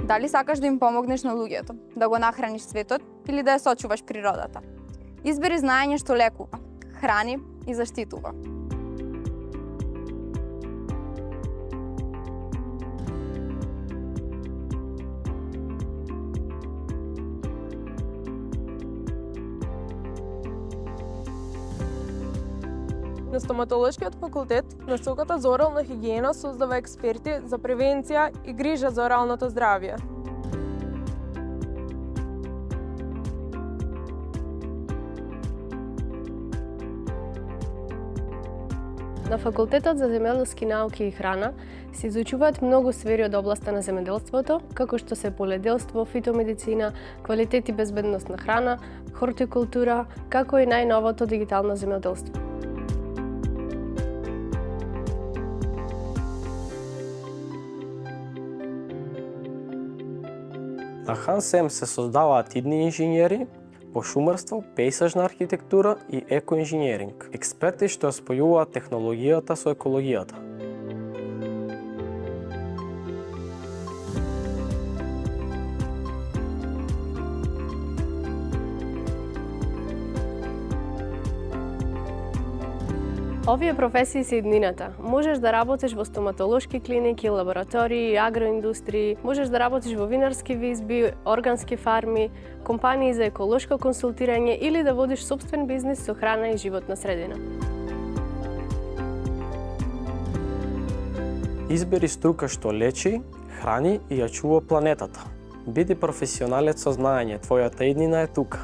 Дали сакаш да им помогнеш на луѓето, да го нахраниш светот или да ја сочуваш природата? Избери знаење што лекува, храни и заштитува. На стоматолошкиот факултет, насоката за орална хигиена создава експерти за превенција и грижа за оралното здравје. На Факултетот за земјоделски науки и храна се изучуваат многу сфери од областа на земјоделството, како што се поледелство, фитомедицина, квалитет и безбедност на храна, хортикултура, како и најновото дигитално земјоделство. На ХАНСЕМ се создаваат идни инженери по шумарство, пејсажна архитектура и екоинженеринг. Експерти што ја спојуваат технологијата со екологијата. Овие професии се иднината. Можеш да работиш во стоматолошки клиники, лаборатории, агроиндустрии, можеш да работиш во винарски визби, органски фарми, компании за еколошко консултирање или да водиш сопствен бизнис со храна и животна средина. Избери струка што лечи, храни и ја чува планетата. Биди професионалец со знаење, твојата иднина е тука.